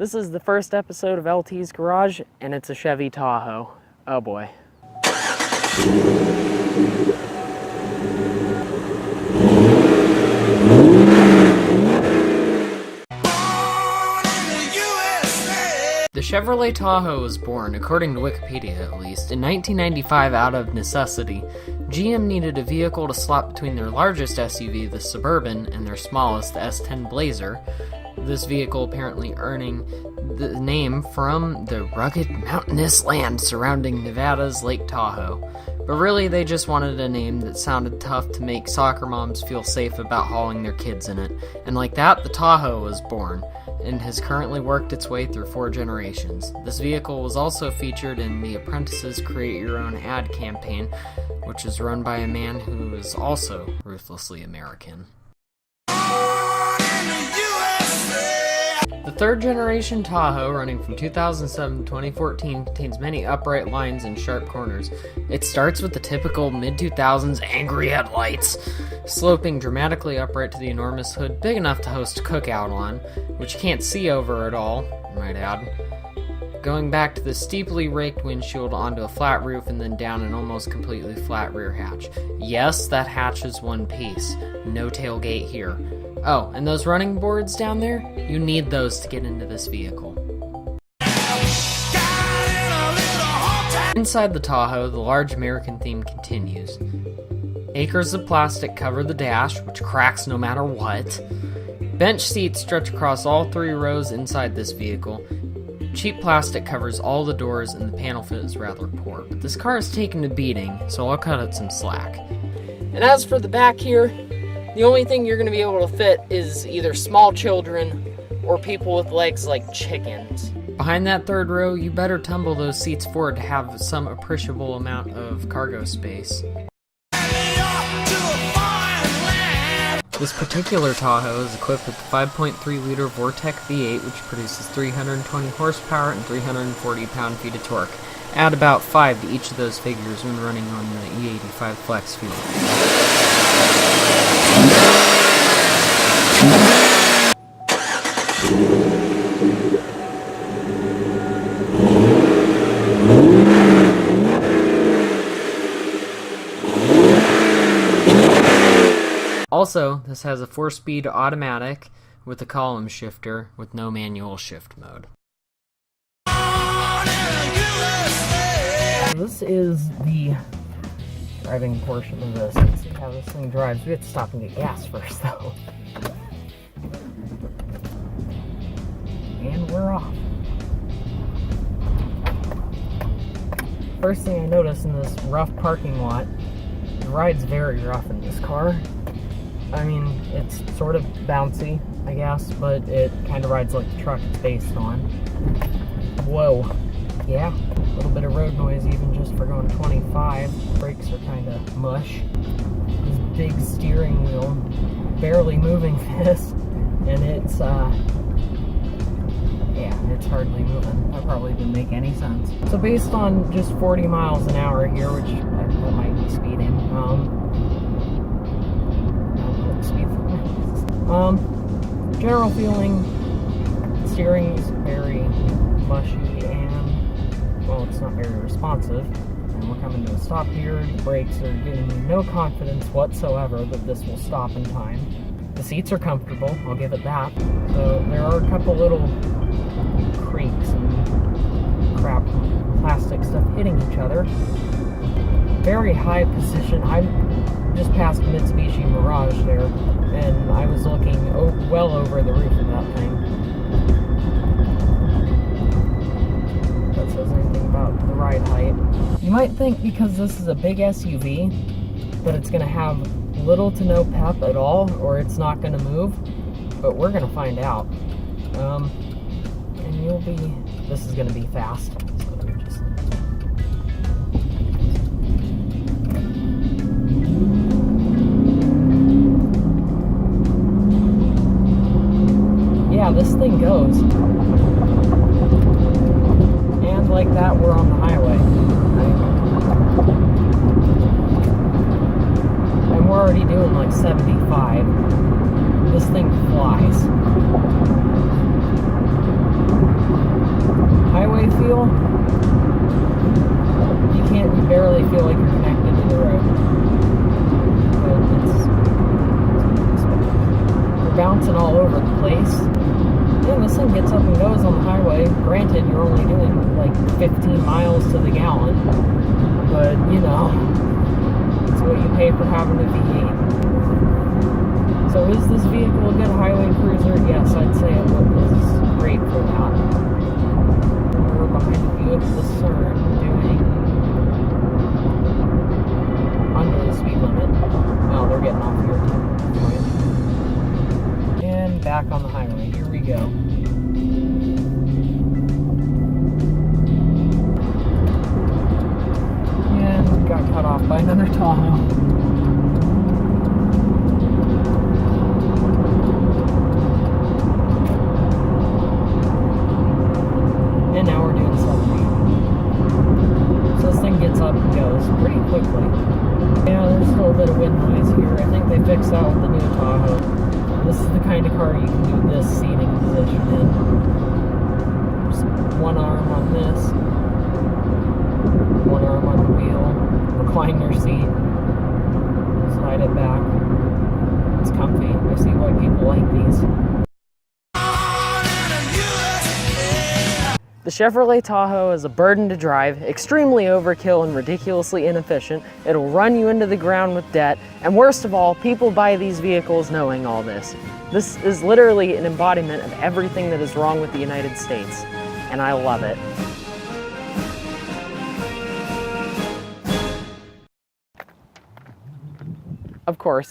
This is the first episode of LT's Garage, and it's a Chevy Tahoe. Oh boy. The Chevrolet Tahoe was born, according to Wikipedia at least, in 1995 out of necessity. GM needed a vehicle to slot between their largest SUV, the Suburban, and their smallest, the S10 Blazer. This vehicle apparently earning the name from the rugged mountainous land surrounding Nevada's Lake Tahoe. But really, they just wanted a name that sounded tough to make soccer moms feel safe about hauling their kids in it. And like that, the Tahoe was born, and has currently worked its way through 4 generations. This vehicle was also featured in The Apprentice's Create Your Own ad campaign, which is run by a man who is also ruthlessly American. The 3rd generation Tahoe, running from 2007 to 2014, contains many upright lines and sharp corners. It starts with the typical mid-2000s angry headlights, sloping dramatically upright to the enormous hood, big enough to host a cookout on, which you can't see over at all, I might add. Going back to the steeply raked windshield onto a flat roof and then down an almost completely flat rear hatch. Yes, that hatch is one piece. No tailgate here. Oh, and those running boards down there? You need those to get into this vehicle. Inside the Tahoe, the large American theme continues. Acres of plastic cover the dash, which cracks no matter what. Bench seats stretch across all 3 rows inside this vehicle. Cheap plastic covers all the doors and the panel fit is rather poor, but this car is taken a beating, so I'll cut it some slack. And as for the back here, the only thing you're going to be able to fit is either small children or people with legs like chickens. Behind that 3rd row, you better tumble those seats forward to have some appreciable amount of cargo space. This particular Tahoe is equipped with the 5.3-liter Vortec V8, which produces 320 horsepower and 340 pound-feet of torque. Add about 5 to each of those figures when running on the E85 Flex fuel. Also, this has a 4-speed automatic with a column shifter with no manual shift mode. This is the driving portion of this. Let's see how this thing drives. We have to stop and get gas first, though. And we're off. First thing I noticed in this rough parking lot, the ride's very rough in this car. I mean, it's sort of bouncy, I guess, but it kind of rides like the truck it's based on. Whoa. Yeah, a little bit of road noise even just for going 25. Brakes are kind of mush. This big steering wheel, barely moving this, and it's, yeah, it's hardly moving. That probably didn't make any sense. So based on just 40 miles an hour here, which that might be speeding, general feeling, steering is very mushy and, well, it's not very responsive. And we're coming to a stop here. The brakes are giving me no confidence whatsoever that this will stop in time. The seats are comfortable, I'll give it that. So there are a couple little creaks and crap plastic stuff hitting each other. Very high position. I'm just past Mitsubishi Mirage there, and I was looking well over the roof of that thing. If that says anything about the ride height. You might think because this is a big SUV that it's going to have little to no pep at all, or it's not going to move, but we're going to find out. And this is going to be fast. Yeah, this thing goes. And like that, we're on the highway. And we're already doing like 75. This thing flies. wheel, you barely feel like you're connected to the road. But you're bouncing all over the place. Yeah, this thing gets up and goes on the highway. Granted, you're only doing like 15 miles to the gallon, but you know, it's what you pay for having a V8. So is this vehicle a good highway cruiser? Yes, I'd say it was great for that. We're behind the Buick Lucerne doing under the speed limit. Oh, they're getting off here too. And back on the highway. Here we go. And got cut off by another Tahoe. And now we're doing 70. So this thing gets up and goes pretty quickly. Yeah, there's still a bit of wind noise here. I think they fixed that with the new Tahoe. This is the kind of car you can do this seating position in. Just one arm on this, one arm on the wheel, recline your seat, slide it back. It's comfy. I see why people like these. The Chevrolet Tahoe is a burden to drive, extremely overkill and ridiculously inefficient. It'll run you into the ground with debt, and worst of all, people buy these vehicles knowing all this. This is literally an embodiment of everything that is wrong with the United States, and I love it. Of course,